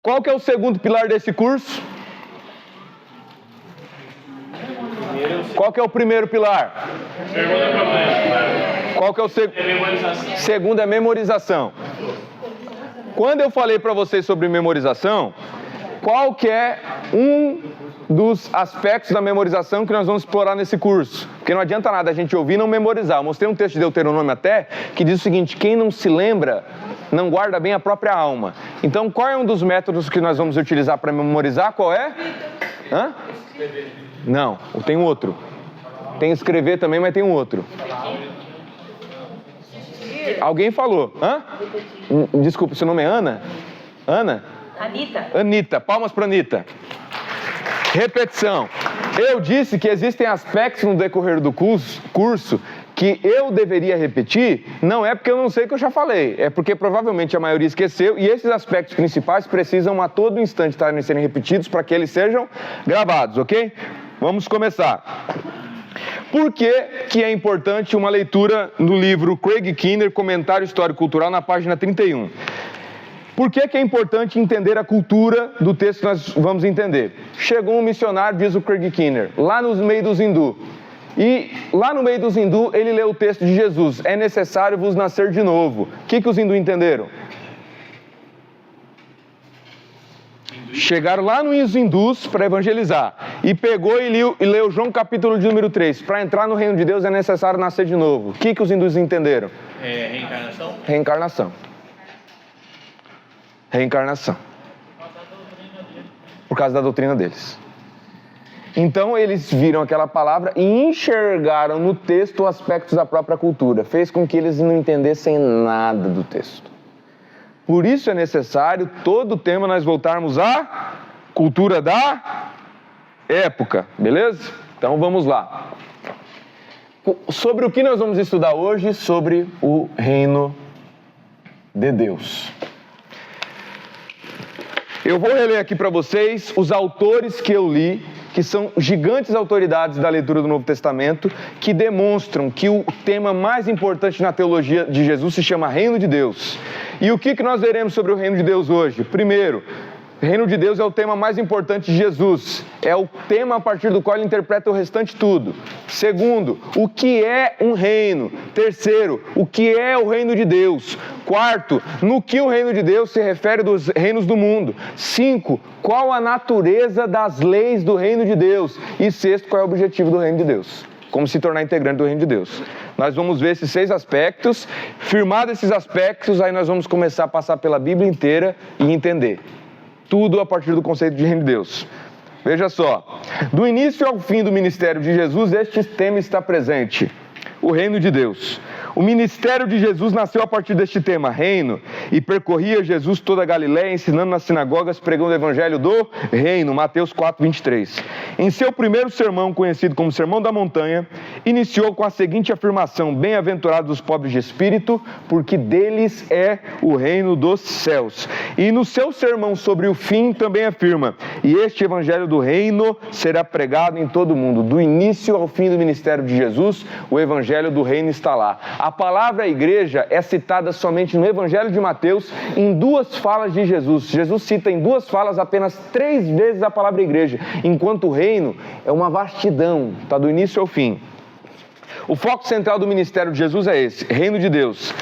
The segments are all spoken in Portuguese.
Qual que é o segundo pilar desse curso? Qual que é o primeiro pilar? Qual que é o segundo? É memorização. Quando eu falei para vocês sobre memorização, qual que é um dos aspectos da memorização que nós vamos explorar nesse curso? Porque não adianta nada a gente ouvir e não memorizar. Eu mostrei um texto de Deuteronômio até, que diz o seguinte: quem não se lembra, não guarda bem a própria alma. Então, qual é um dos métodos que nós vamos utilizar para memorizar? Qual é? Hã? Não, tem um outro. Tem escrever também, mas tem um outro. Alguém falou. Hã? Desculpa, seu nome é Ana? Ana? Anitta. Palmas para Anitta. Repetição. Eu disse que existem aspectos no decorrer do curso que eu deveria repetir, não é porque eu não sei o que eu já falei, é porque provavelmente a maioria esqueceu, e esses aspectos principais precisam a todo instante estarem sendo repetidos para que eles sejam gravados, ok? Vamos começar. Por que é importante uma leitura no livro Craig Keener, Comentário Histórico-Cultural, na página 31? Por que é importante entender a cultura do texto que nós vamos entender? Chegou um missionário, diz o Craig Keener, lá no meio dos hindus. E lá no meio dos hindus, ele leu o texto de Jesus: é necessário vos nascer de novo. O que os hindus entenderam? Chegaram lá nos hindus para evangelizar. E pegou e leu João capítulo de número 3. Para entrar no reino de Deus é necessário nascer de novo. O que os hindus entenderam? Reencarnação? Reencarnação. Por causa da doutrina deles. Então eles viram aquela palavra e enxergaram no texto aspectos da própria cultura. Fez com que eles não entendessem nada do texto. Por isso é necessário, todo o tema, nós voltarmos à cultura da época, beleza? Então vamos lá. Sobre o que nós vamos estudar hoje? Sobre o reino de Deus. Eu vou reler aqui para vocês os autores que eu li, que são gigantes autoridades da leitura do Novo Testamento, que demonstram que o tema mais importante na teologia de Jesus se chama Reino de Deus. E o que nós veremos sobre o Reino de Deus hoje? Primeiro, o Reino de Deus é o tema mais importante de Jesus. É o tema a partir do qual ele interpreta o restante tudo. Segundo, o que é um reino? Terceiro, o que é o Reino de Deus? Quarto, no que o Reino de Deus se refere dos reinos do mundo? 5, qual a natureza das leis do Reino de Deus? E sexto, qual é o objetivo do Reino de Deus? Como se tornar integrante do Reino de Deus. Nós vamos ver esses 6 aspectos. Firmados esses aspectos, aí nós vamos começar a passar pela Bíblia inteira e entender. Tudo a partir do conceito de Reino de Deus. Veja só, do início ao fim do ministério de Jesus, este tema está presente: o Reino de Deus. O ministério de Jesus nasceu a partir deste tema, reino, e percorria Jesus toda a Galiléia, ensinando nas sinagogas, pregando o evangelho do reino, Mateus 4:23. Em seu primeiro sermão, conhecido como Sermão da Montanha, iniciou com a seguinte afirmação: bem-aventurados os pobres de espírito, porque deles é o reino dos céus. E no seu sermão sobre o fim também afirma: e este evangelho do reino será pregado em todo o mundo. Do início ao fim do ministério de Jesus, o evangelho do reino está lá. A palavra igreja é citada somente no Evangelho de Mateus em 2 falas de Jesus. Jesus cita em 2 falas apenas 3 vezes a palavra igreja, enquanto o reino é uma vastidão, está do início ao fim. O foco central do ministério de Jesus é esse, Reino de Deus.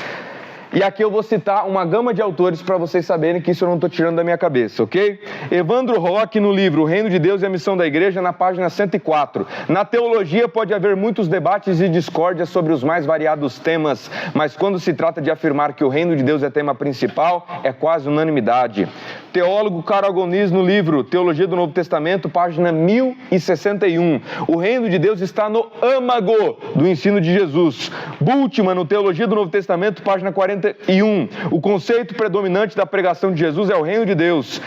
E aqui eu vou citar uma gama de autores para vocês saberem que isso eu não estou tirando da minha cabeça, ok? Evandro Roque, no livro O Reino de Deus e a Missão da Igreja, na página 104. Na teologia pode haver muitos debates e discórdias sobre os mais variados temas, mas quando se trata de afirmar que o Reino de Deus é tema principal, é quase unanimidade. Teólogo Karl Agoniz, no livro Teologia do Novo Testamento, página 1061. O Reino de Deus está no âmago do ensino de Jesus. Bultmann, no Teologia do Novo Testamento, página 41. O conceito predominante da pregação de Jesus é o Reino de Deus.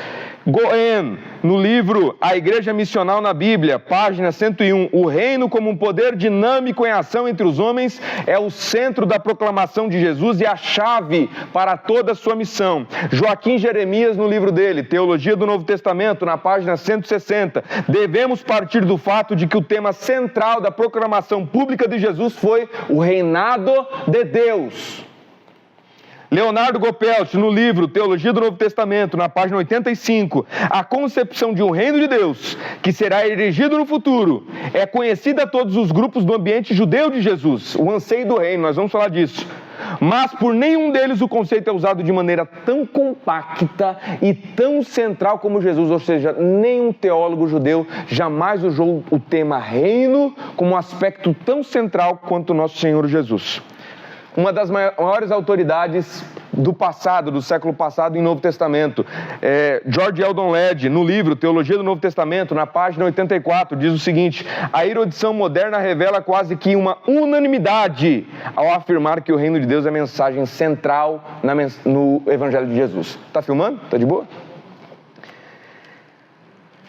Goen, no livro A Igreja Missional na Bíblia, página 101, o reino como um poder dinâmico em ação entre os homens é o centro da proclamação de Jesus e a chave para toda a sua missão. Joaquim Jeremias, no livro dele, Teologia do Novo Testamento, na página 160, devemos partir do fato de que o tema central da proclamação pública de Jesus foi o reinado de Deus. Leonardo Gopelt, no livro Teologia do Novo Testamento, na página 85, a concepção de um reino de Deus, que será erigido no futuro, é conhecida a todos os grupos do ambiente judeu de Jesus, o anseio do reino, nós vamos falar disso. Mas por nenhum deles o conceito é usado de maneira tão compacta e tão central como Jesus, ou seja, nenhum teólogo judeu jamais usou o tema reino como um aspecto tão central quanto o nosso Senhor Jesus. Uma das maiores autoridades do passado, do século passado em Novo Testamento, George Eldon Ladd, no livro Teologia do Novo Testamento, na página 84, diz o seguinte: a erudição moderna revela quase que uma unanimidade ao afirmar que o reino de Deus é mensagem central no Evangelho de Jesus. Tá filmando? Tá de boa?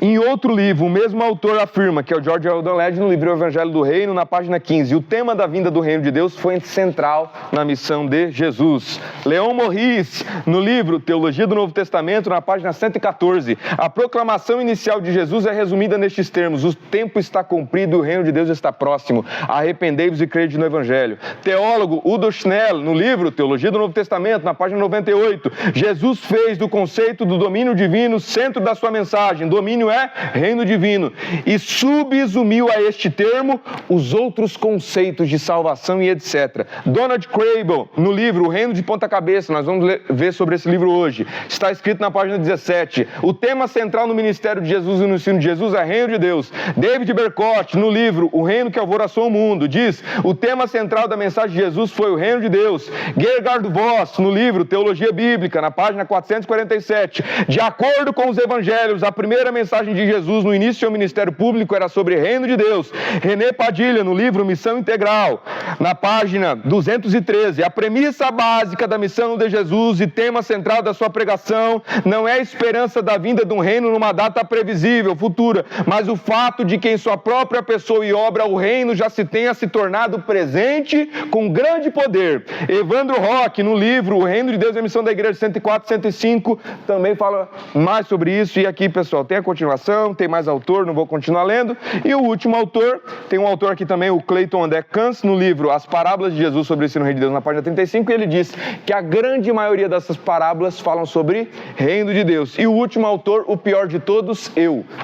Em outro livro, o mesmo autor afirma, que é o George Eldon Ladd, no livro O Evangelho do Reino, na página 15, o tema da vinda do reino de Deus foi central na missão de Jesus. Leon Morris, no livro Teologia do Novo Testamento, na página 114, a proclamação inicial de Jesus é resumida nestes termos: o tempo está cumprido e o reino de Deus está próximo, arrependei-vos e crede no Evangelho. Teólogo Udo Schnell, no livro Teologia do Novo Testamento, na página 98, Jesus fez do conceito do domínio divino o centro da sua mensagem. Domínio é reino divino, e subsumiu a este termo os outros conceitos de salvação e etc. Donald Crable, no livro O Reino de Ponta Cabeça, nós vamos ver sobre esse livro hoje, está escrito na página 17, o tema central no ministério de Jesus e no ensino de Jesus é reino de Deus. David Bercott, no livro O Reino que Alvoroçou o Mundo, diz: o tema central da mensagem de Jesus foi o reino de Deus. Gerhard Voss, no livro Teologia Bíblica, na página 447, de acordo com os evangelhos, a primeira mensagem de Jesus no início do seu ministério público era sobre reino de Deus. René Padilha, no livro Missão Integral, na página 213, a premissa básica da missão de Jesus e tema central da sua pregação não é a esperança da vinda de um reino numa data previsível, futura, mas o fato de que em sua própria pessoa e obra o reino já se tenha se tornado presente com grande poder. Evandro Roque, no livro O Reino de Deus e a Missão da Igreja 104, 105, também fala mais sobre isso. E aqui, pessoal, tem a continuação, tem mais autor, não vou continuar lendo. E o último autor, tem um autor aqui também, o Clayton André Kantz, no livro As Parábolas de Jesus sobre o Ensino do Reino de Deus, na página 35, e ele diz que a grande maioria dessas parábolas falam sobre reino de Deus. E o último autor, o pior de todos,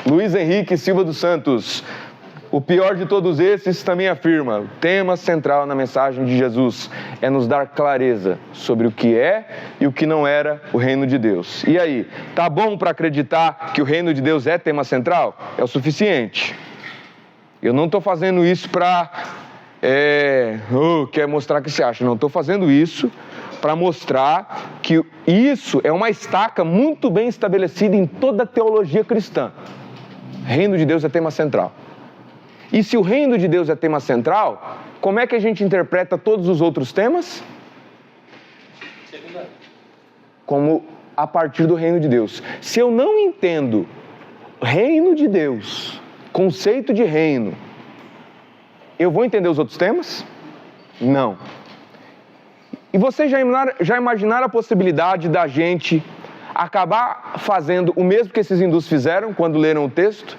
Luiz Henrique Silva dos Santos. O pior de todos esses também afirma: o tema central na mensagem de Jesus é nos dar clareza sobre o que é e o que não era o reino de Deus. E aí, tá bom para acreditar que o reino de Deus é tema central? É o suficiente. Eu não estou fazendo isso para quer mostrar que se acha. Não, estou fazendo isso para mostrar que isso é uma estaca muito bem estabelecida em toda a teologia cristã. Reino de Deus é tema central. E se o reino de Deus é tema central, como é que a gente interpreta todos os outros temas? Como a partir do reino de Deus. Se eu não entendo reino de Deus, conceito de reino, eu vou entender os outros temas? Não. E vocês já imaginaram a possibilidade da gente acabar fazendo o mesmo que esses hindus fizeram quando leram o texto?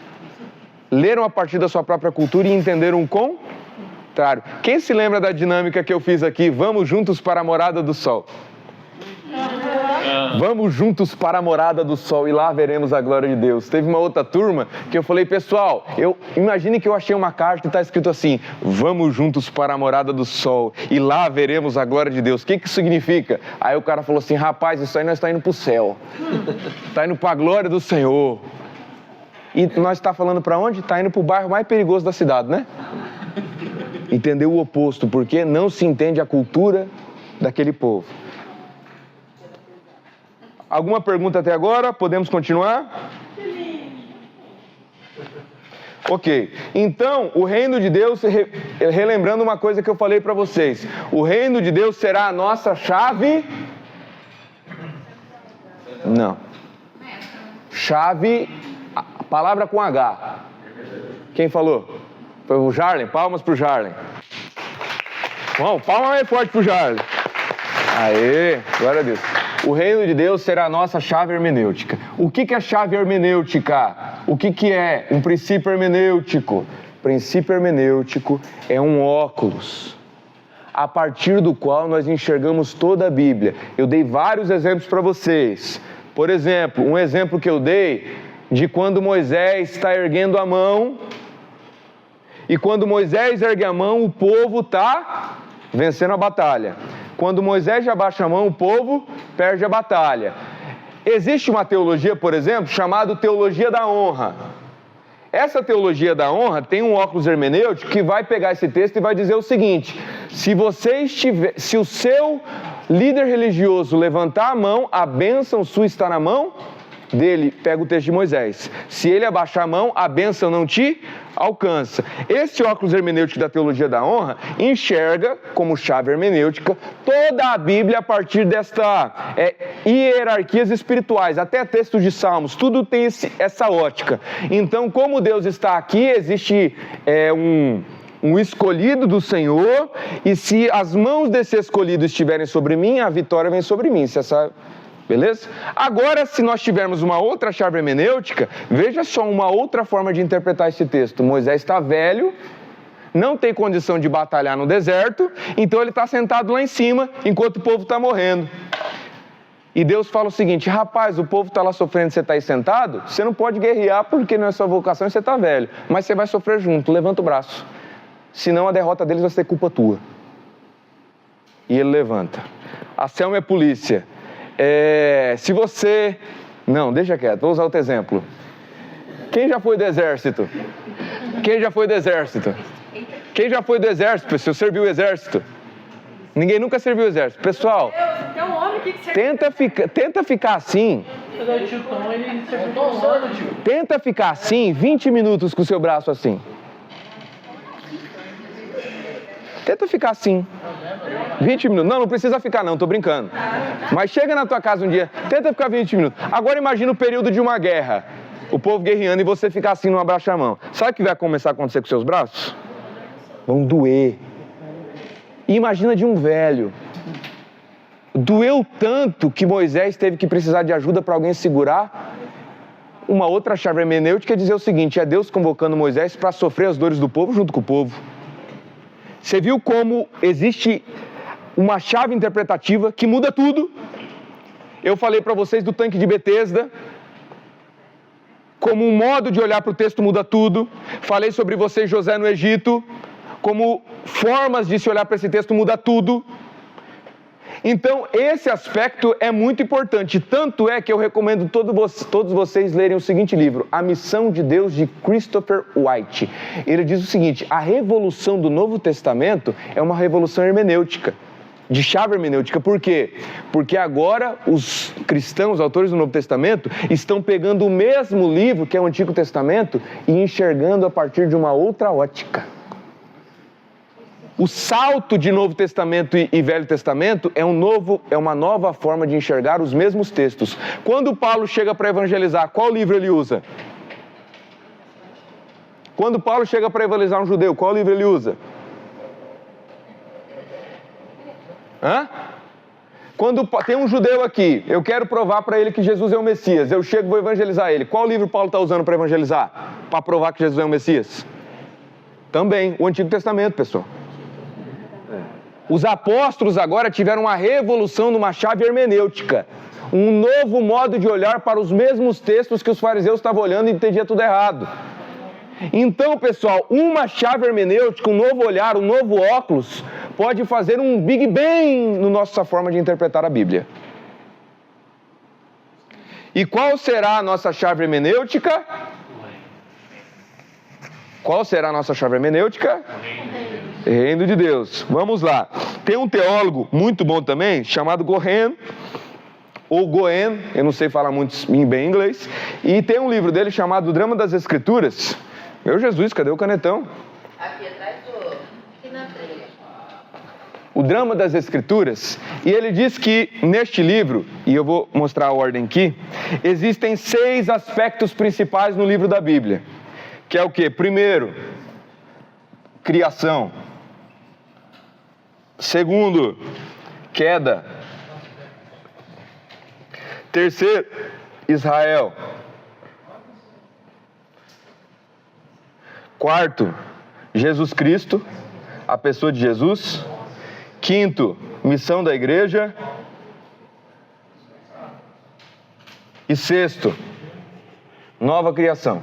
Leram a partir da sua própria cultura e entenderam o contrário. Quem se lembra da dinâmica que eu fiz aqui? Vamos juntos para a morada do sol. Vamos juntos para a morada do sol e lá veremos a glória de Deus. Teve uma outra turma que eu falei: pessoal, imagine que eu achei uma carta e está escrito assim: vamos juntos para a morada do sol e lá veremos a glória de Deus. O que isso significa? Aí o cara falou assim: rapaz, isso aí nós está indo para o céu. Está indo para a glória do Senhor. E nós está falando para onde? Está indo para o bairro mais perigoso da cidade, né? Entendeu o oposto, porque não se entende a cultura daquele povo. Alguma pergunta até agora? Podemos continuar? Ok. Então, o reino de Deus, relembrando uma coisa que eu falei para vocês, o reino de Deus será a nossa chave? Não. Chave... palavra com H. Quem falou? Foi o Jarlen? Palmas pro Jarlen. Bom, palma mais forte pro Jarlen. Aê, glória a Deus. O reino de Deus será a nossa chave hermenêutica. O que é chave hermenêutica? O que é um princípio hermenêutico? Princípio hermenêutico é um óculos a partir do qual nós enxergamos toda a Bíblia. Eu dei vários exemplos para vocês. Por exemplo, um exemplo que eu dei de quando Moisés está erguendo a mão, e quando Moisés ergue a mão, o povo está vencendo a batalha. Quando Moisés abaixa a mão, o povo perde a batalha. Existe uma teologia, por exemplo, chamada teologia da honra. Essa teologia da honra tem um óculos hermenêutico que vai pegar esse texto e vai dizer o seguinte: se o seu líder religioso levantar a mão, a bênção sua está na mão dele. Pega o texto de Moisés. Se ele abaixar a mão, a bênção não te alcança. Esse óculos hermenêutico da teologia da honra enxerga como chave hermenêutica toda a Bíblia a partir desta hierarquias espirituais, até textos de Salmos, tudo tem essa ótica. Então, como Deus está aqui, existe um escolhido do Senhor, e se as mãos desse escolhido estiverem sobre mim, a vitória vem sobre mim. Beleza? Agora, se nós tivermos uma outra chave hermenêutica, veja só uma outra forma de interpretar esse texto. Moisés está velho, não tem condição de batalhar no deserto, então ele está sentado lá em cima, enquanto o povo está morrendo. E Deus fala o seguinte: rapaz, o povo está lá sofrendo, você está aí sentado, você não pode guerrear porque não é sua vocação e você está velho, mas você vai sofrer junto, levanta o braço. Senão a derrota deles vai ser culpa tua. E ele levanta. A Selma é polícia. Se você... Não, deixa quieto, vou usar outro exemplo. Quem já foi do exército? Quem já foi do exército? Quem já foi do exército, pessoal? Serviu o exército? Ninguém nunca serviu o exército. Pessoal, tenta ficar assim. Tenta ficar assim 20 minutos com o seu braço assim. Tenta ficar assim. 20 minutos. Não precisa ficar não, tô brincando. Mas chega na tua casa um dia, tenta ficar 20 minutos. Agora imagina o período de uma guerra. O povo guerreando e você ficar assim, não abaixa a mão. Sabe o que vai começar a acontecer com seus braços? Vão doer. E imagina de um velho. Doeu tanto que Moisés teve que precisar de ajuda para alguém segurar. Uma outra chave hermenêutica é dizer o seguinte: é Deus convocando Moisés para sofrer as dores do povo junto com o povo. Você viu como existe uma chave interpretativa que muda tudo? Eu falei para vocês do tanque de Betesda, como um modo de olhar para o texto muda tudo. Falei sobre vocês José no Egito, como formas de se olhar para esse texto muda tudo. Então, esse aspecto é muito importante. Tanto é que eu recomendo todos vocês lerem o seguinte livro, A Missão de Deus, de Christopher White. Ele diz o seguinte: a revolução do Novo Testamento é uma revolução hermenêutica, de chave hermenêutica. Por quê? Porque agora os cristãos, autores do Novo Testamento, estão pegando o mesmo livro, que é o Antigo Testamento, e enxergando a partir de uma outra ótica. O salto de Novo Testamento e Velho Testamento é uma nova forma de enxergar os mesmos textos. Quando Paulo chega para evangelizar, qual livro ele usa? Quando Paulo chega para evangelizar um judeu, qual livro ele usa? Quando tem um judeu aqui, eu quero provar para ele que Jesus é o Messias, eu chego e vou evangelizar ele. Qual livro Paulo está usando para evangelizar? Para provar que Jesus é o Messias? Também, o Antigo Testamento, pessoal. Os apóstolos agora tiveram uma revolução numa chave hermenêutica, um novo modo de olhar para os mesmos textos que os fariseus estavam olhando e entendia tudo errado. Então, pessoal, uma chave hermenêutica, um novo olhar, um novo óculos, pode fazer um Big Bang na nossa forma de interpretar a Bíblia. E qual será a nossa chave hermenêutica? Qual será a nossa chave hermenêutica? Reino de Deus. Vamos lá. Tem um teólogo muito bom também, chamado Gohen, ou Goen, eu não sei falar muito bem inglês, e tem um livro dele chamado O Drama das Escrituras. Meu Jesus, cadê o canetão? Aqui atrás do... Aqui na frente. O Drama das Escrituras, e ele diz que neste livro, e eu vou mostrar a ordem aqui, existem 6 aspectos principais no livro da Bíblia, que é o quê? Primeiro, criação. Segundo, queda. Terceiro, Israel. Quarto, Jesus Cristo, a pessoa de Jesus. Quinto, missão da igreja. E sexto, nova criação.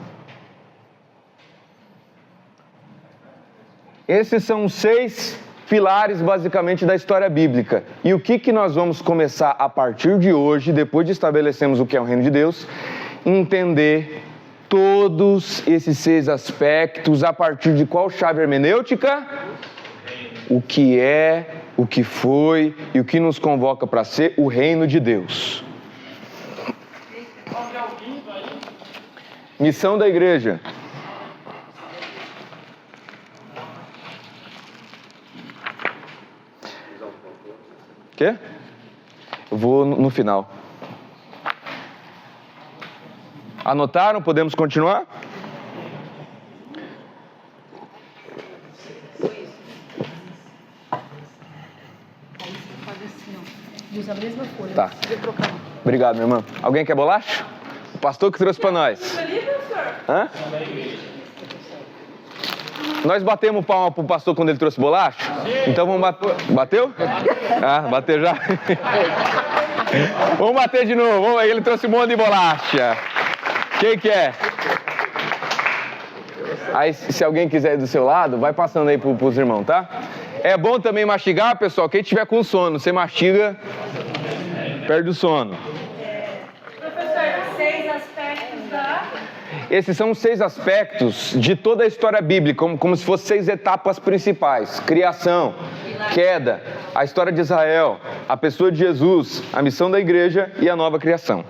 Esses são os 6 pilares, basicamente, da história bíblica. E o que nós vamos começar a partir de hoje, depois de estabelecermos o que é o reino de Deus, entender todos esses 6 aspectos a partir de qual chave hermenêutica? O que é, o que foi e o que nos convoca para ser o reino de Deus. Missão da igreja. Quê? Eu vou no final. Anotaram? Podemos continuar? Usa a mesma folha. Tá. Obrigado, minha irmã. Alguém quer bolacha? O pastor que trouxe para nós. Hã? Nós batemos palma pro pastor quando ele trouxe bolacha? Então vamos bater. Bateu? Ah, bateu já? Vamos bater de novo. Vamos aí, ele trouxe um monte de bolacha. Quem que é? Aí, se alguém quiser ir do seu lado, vai passando aí pros irmãos, tá? É bom também mastigar, pessoal. Quem tiver com sono, você mastiga, perde o sono. Professor, 6 aspectos da... Esses são os 6 aspectos de toda a história bíblica, como se fossem 6 etapas principais: criação, queda, a história de Israel, a pessoa de Jesus, a missão da igreja e a nova criação.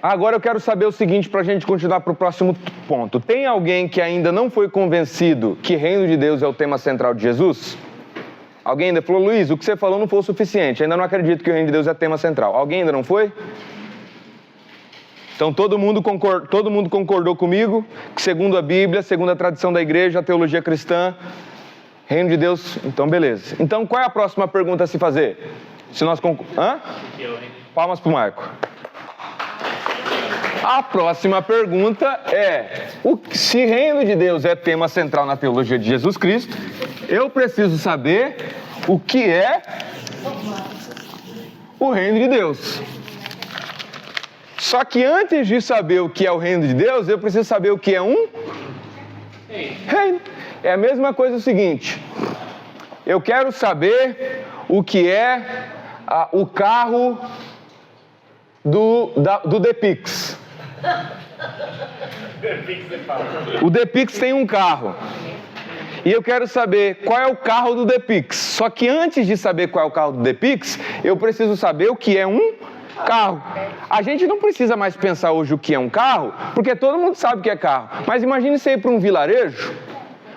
Agora eu quero saber o seguinte para a gente continuar para o próximo ponto. Tem alguém que ainda não foi convencido que reino de Deus é o tema central de Jesus? Alguém ainda falou, Luiz, o que você falou não foi o suficiente, ainda não acredito que o reino de Deus é tema central. Alguém ainda não foi? Então todo mundo concordou comigo que segundo a Bíblia, segundo a tradição da igreja, a teologia cristã, reino de Deus, então beleza. Então qual é a próxima pergunta a se fazer? Se nós Palmas para o Marco. A próxima pergunta é, se reino de Deus é tema central na teologia de Jesus Cristo, eu preciso saber o que é o reino de Deus. Só que antes de saber o que é o reino de Deus, eu preciso saber o que é um reino. É a mesma coisa o seguinte, eu quero saber o que é o carro do Depix. O Depix tem um carro e eu quero saber qual é o carro do Depix. Só que antes de saber qual é o carro do Depix, eu preciso saber o que é um carro. A gente não precisa mais pensar hoje o que é um carro, porque todo mundo sabe o que é carro. Mas imagine você ir para um vilarejo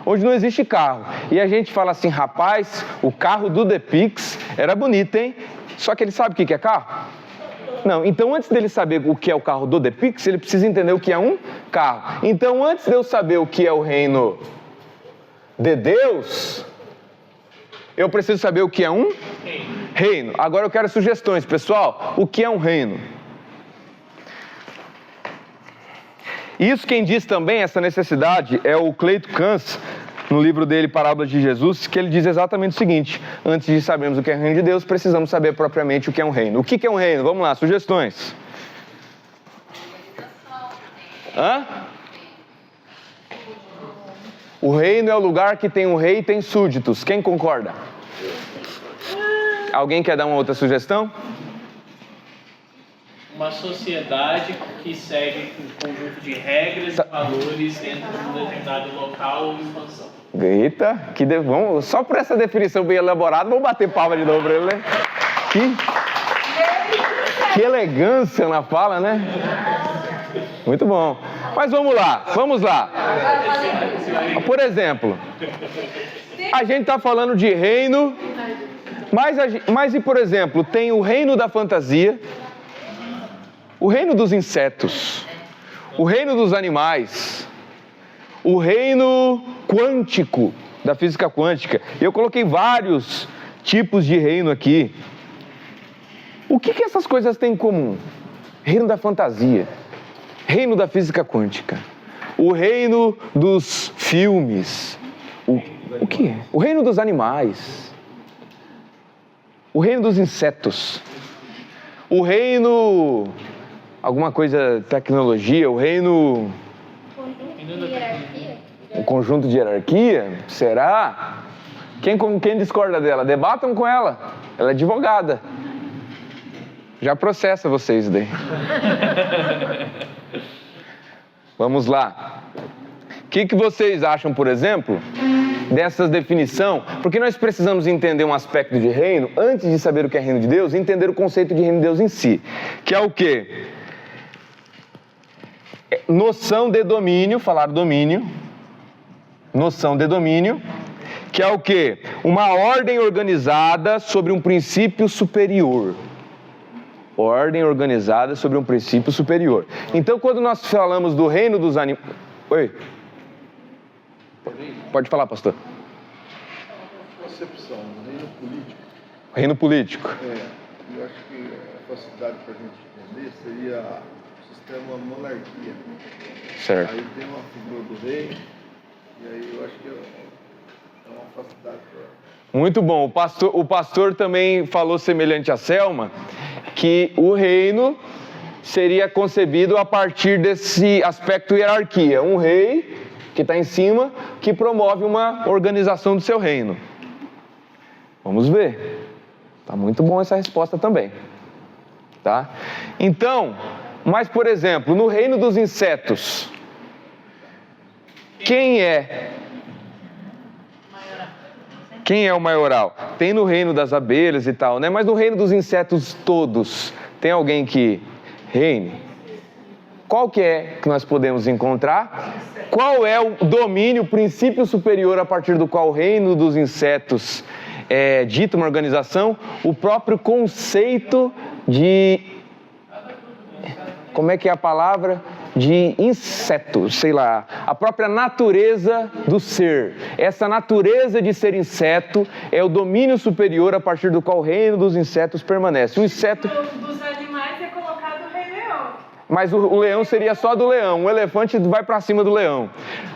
onde não existe carro e a gente fala assim, rapaz, o carro do Depix era bonito, hein? Só que ele sabe o que é carro? Não, então antes dele saber o que é o carro do Depix, ele precisa entender o que é um carro. Então antes de eu saber o que é o reino de Deus, eu preciso saber o que é um reino. Agora eu quero sugestões, pessoal. O que é um reino? Isso quem diz também essa necessidade é o Cleito Cans, no livro dele, Parábolas de Jesus, que ele diz exatamente o seguinte, antes de sabermos o que é o reino de Deus, precisamos saber propriamente o que é um reino. O que é um reino? Vamos lá, sugestões. O reino é o lugar que tem um rei e tem súditos. Quem concorda? Alguém quer dar uma outra sugestão? Uma sociedade que segue um conjunto de regras e valores dentro de um determinado local ou expansão. Eita, só por essa definição bem elaborada, vamos bater palma de novo para ele, né? Que elegância na fala, né? Muito bom. Mas vamos lá. Por exemplo, a gente está falando de reino, mas e por exemplo, tem o reino da fantasia, o reino dos insetos, o reino dos animais, o reino quântico, da física quântica. Eu coloquei vários tipos de reino aqui. O que essas coisas têm em comum? Reino da fantasia, reino da física quântica, o reino dos filmes, o que é? O reino dos animais, o reino dos insetos, o reino, alguma coisa, tecnologia, o reino... Um conjunto de hierarquia? Será? Quem discorda dela? Debatam com ela. Ela é advogada. Já processa vocês daí. Vamos lá. O que vocês acham, por exemplo, dessa definição? Porque nós precisamos entender um aspecto de reino, antes de saber o que é reino de Deus, entender o conceito de reino de Deus em si. Que é o quê? Noção de domínio, falar domínio. Noção de domínio, que é o quê? Uma ordem organizada sobre um princípio superior. Ordem organizada sobre um princípio superior. Então, quando nós falamos do reino dos animais... Oi? Pode falar, pastor. Concepção, reino político. Reino político. Eu acho que a facilidade para a gente entender seria o sistema monarquia. Certo. Aí tem uma figura do rei, e aí eu acho que é uma facilidade para... Muito bom. O pastor também falou semelhante a Selma, que o reino seria concebido a partir desse aspecto hierarquia. Um rei que está em cima, que promove uma organização do seu reino. Vamos ver. Tá muito bom essa resposta também. Tá? Então, mas por exemplo, no reino dos insetos, quem é o maioral? Tem no reino das abelhas e tal, né? Mas no reino dos insetos todos, tem alguém que reine? Qual que é que nós podemos encontrar? Qual é o domínio, o princípio superior a partir do qual o reino dos insetos dita uma organização? O próprio conceito de... Como é que é a palavra? De inseto, sei lá, a própria natureza do ser. Essa natureza de ser inseto é o domínio superior a partir do qual o reino dos insetos permanece. O inseto... Dos animais é colocado o rei leão. Mas o leão seria só do leão, o elefante vai para cima do leão.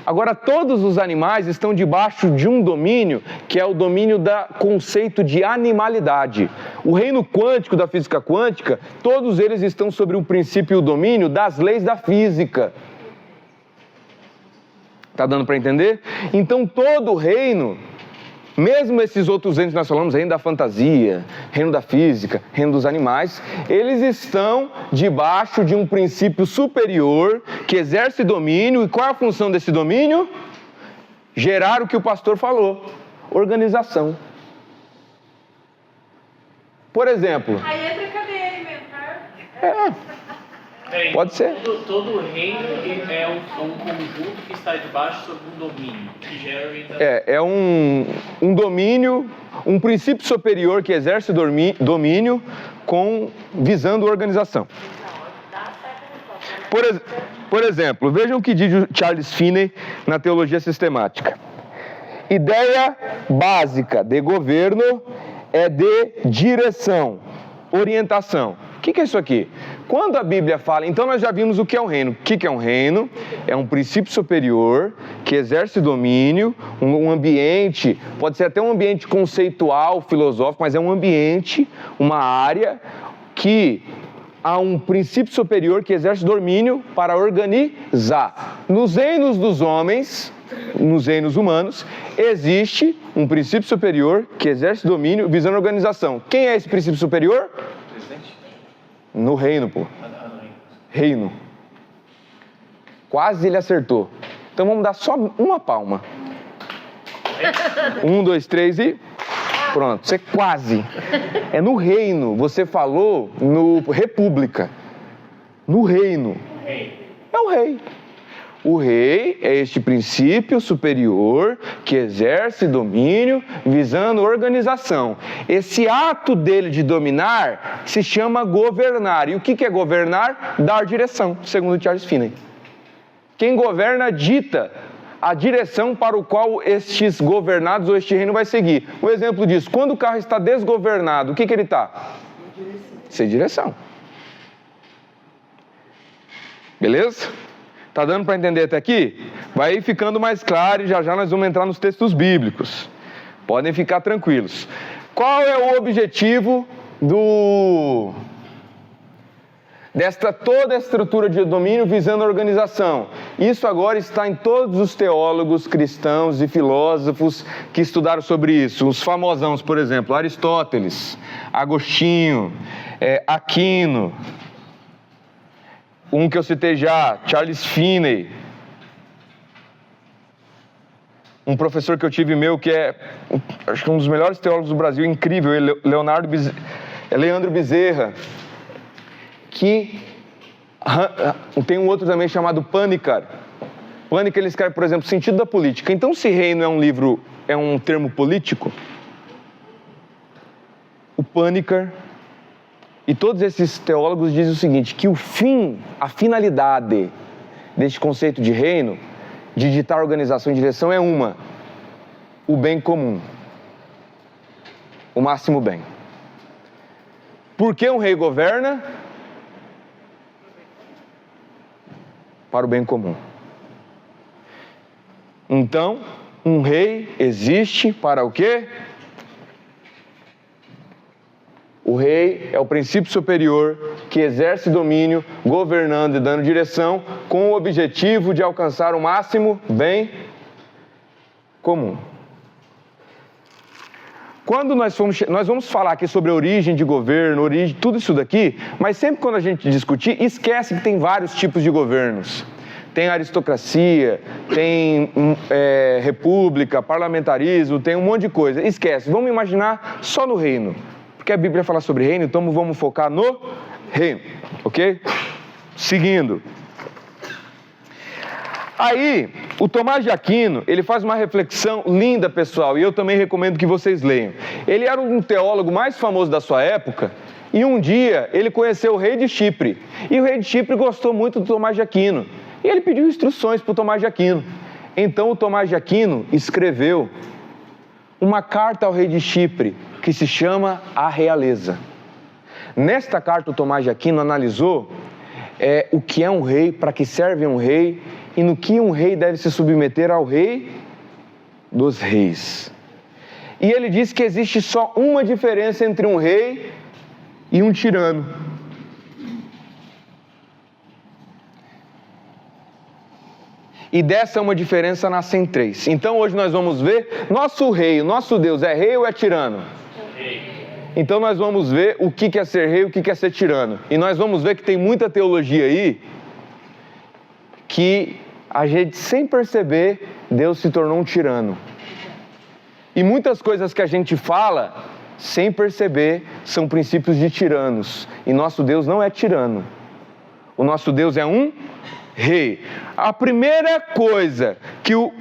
Agora, todos os animais estão debaixo de um domínio, que é o domínio do conceito de animalidade. O reino quântico da física quântica, todos eles estão sobre o princípio e o domínio das leis da física. Tá dando para entender? Então, todo reino, mesmo esses outros reinos que nós falamos, reino da fantasia, reino da física, reino dos animais, eles estão debaixo de um princípio superior que exerce domínio. E qual é a função desse domínio? Gerar o que o pastor falou: organização. Por exemplo... Aí entra a cadeia alimentar. Pode ser. Todo reino é um conjunto que está debaixo sobre um domínio, que gera orientação. É um domínio, um princípio superior que exerce domínio visando organização. Por exemplo, vejam o que diz Charles Finney na Teologia Sistemática. Ideia básica de governo é de direção, orientação. O que é isso aqui? Quando a Bíblia fala, então nós já vimos o que é um reino. O que é um reino? É um princípio superior que exerce domínio, um ambiente, pode ser até um ambiente conceitual, filosófico, mas é um ambiente, uma área que há um princípio superior que exerce domínio para organizar. Nos reinos dos homens, nos reinos humanos, existe um princípio superior que exerce domínio visando organização. Quem é esse princípio superior? No reino, pô. Reino. Quase ele acertou. Então vamos dar só uma palma. 1, 2, 3 e... Pronto, você quase. É no reino. Você falou no república. No reino. É o rei. O rei é este princípio superior que exerce domínio visando organização. Esse ato dele de dominar se chama governar. E o que é governar? Dar direção, segundo Charles Finney. Quem governa dita a direção para o qual estes governados ou este reino vai seguir. Um exemplo disso, quando o carro está desgovernado, o que ele está? Ser direção. Beleza? Tá dando para entender até aqui? Vai ficando mais claro e já já nós vamos entrar nos textos bíblicos. Podem ficar tranquilos. Qual é o objetivo desta toda a estrutura de domínio visando a organização? Isso agora está em todos os teólogos cristãos e filósofos que estudaram sobre isso. Os famosãos, por exemplo, Aristóteles, Agostinho, Aquino, um que eu citei já, Charles Finney, um professor que eu tive meu que acho que um dos melhores teólogos do Brasil, incrível, Leandro Bezerra, que tem um outro também chamado Panikkar. Panikkar, ele escreve, por exemplo, Sentido da Política. Então, se reino é um termo político, o Panikkar e todos esses teólogos dizem o seguinte, que a finalidade deste conceito de reino, de ditar organização e direção é o bem comum, o máximo bem. Por que um rei governa? Para o bem comum. Então, um rei existe para o quê? O rei é o princípio superior que exerce domínio, governando e dando direção com o objetivo de alcançar o máximo bem comum. Quando nós vamos falar aqui sobre a origem de governo, tudo isso daqui, mas sempre quando a gente discutir, esquece que tem vários tipos de governos. Tem aristocracia, tem república, parlamentarismo, tem um monte de coisa. Esquece, vamos imaginar só no reino. Porque a Bíblia fala sobre reino, então vamos focar no reino, ok? Seguindo. Aí, o Tomás de Aquino, ele faz uma reflexão linda, pessoal, e eu também recomendo que vocês leiam. Ele era um teólogo mais famoso da sua época, e um dia ele conheceu o rei de Chipre. E o rei de Chipre gostou muito do Tomás de Aquino. E ele pediu instruções para o Tomás de Aquino. Então o Tomás de Aquino escreveu uma carta ao rei de Chipre, que se chama A Realeza. Nesta carta o Tomás de Aquino analisou o que é um rei, para que serve um rei, e no que um rei deve se submeter ao rei dos reis. E ele diz que existe só uma diferença entre um rei e um tirano. E dessa uma diferença nascem três. Então hoje nós vamos ver, nosso rei, o nosso Deus é rei ou é tirano? Rei. Então nós vamos ver o que é ser rei e o que é ser tirano. E nós vamos ver que tem muita teologia aí, que a gente, sem perceber, Deus se tornou um tirano. E muitas coisas que a gente fala, sem perceber, são princípios de tiranos. E nosso Deus não é tirano. O nosso Deus é um rei. A primeira coisa que